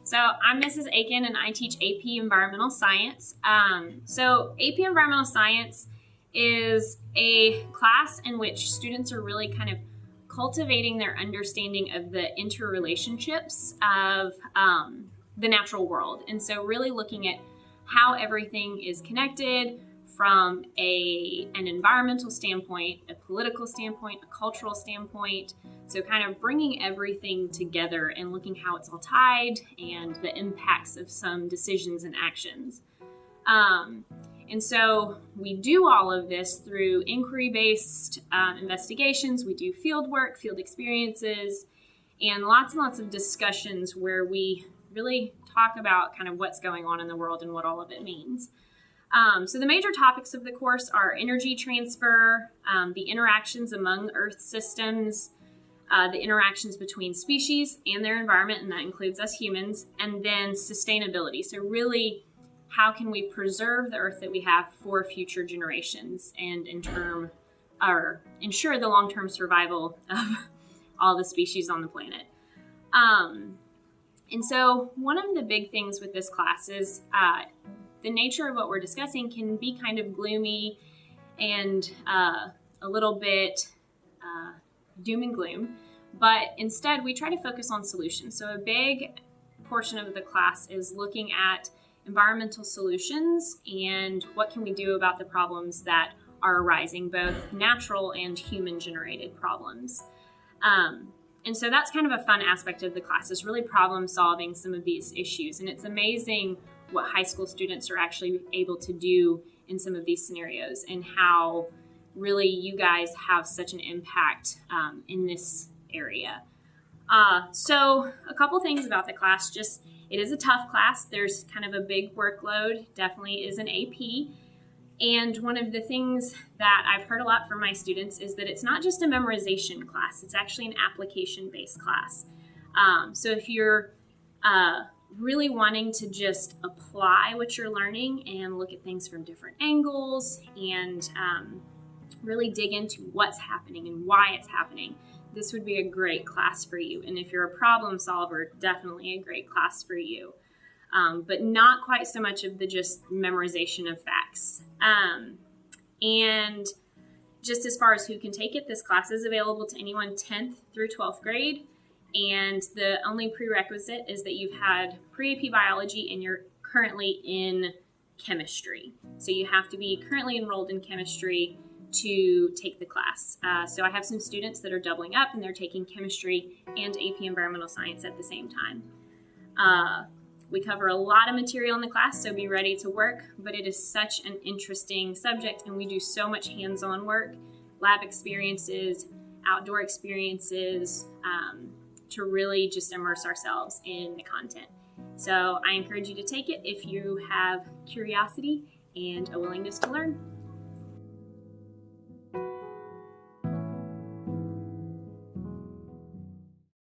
So I'm Mrs. Akin and I teach AP Environmental Science. So AP Environmental Science is a class in which students are really kind of cultivating their understanding of the interrelationships of the natural world. And so really looking at how everything is connected from an environmental standpoint, a political standpoint, a cultural standpoint. So kind of bringing everything together and looking how it's all tied and the impacts of some decisions and actions. And so we do all of this through inquiry-based investigations. We do field work, field experiences, and lots of discussions where we really talk about kind of what's going on in the world and what all of it means. So the major topics of the course are energy transfer, the interactions among Earth systems, the interactions between species and their environment, and that includes us humans, and then sustainability. So really, how can we preserve the Earth that we have for future generations and ensure the long-term survival of all the species on the planet. And so one of the big things with this class is the nature of what we're discussing can be kind of gloomy and a little bit doom and gloom, but instead we try to focus on solutions. So a big portion of the class is looking at environmental solutions and what can we do about the problems that are arising, both natural and human generated problems. And so that's kind of a fun aspect of the class, is really problem solving some of these issues. And it's amazing what high school students are actually able to do in some of these scenarios and how really you guys have such an impact in this area. So a couple things about the class, just it is a tough class. There's kind of a big workload, definitely is an AP. And one of the things that I've heard a lot from my students is that it's not just a memorization class, it's actually an application-based class. So if you're really wanting to just apply what you're learning and look at things from different angles and really dig into what's happening and why it's happening, this would be a great class for you. And if you're a problem solver, definitely a great class for you. But not quite so much of the just memorization of facts. And just as far as who can take it, this class is available to anyone 10th through 12th grade. And the only prerequisite is that you've had pre-AP biology and you're currently in chemistry. So you have to be currently enrolled in chemistry to take the class. So I have some students that are doubling up and they're taking chemistry and AP Environmental Science at the same time. We cover a lot of material in the class, so be ready to work, but it is such an interesting subject and we do so much hands-on work, lab experiences, outdoor experiences, to really just immerse ourselves in the content. So I encourage you to take it if you have curiosity and a willingness to learn.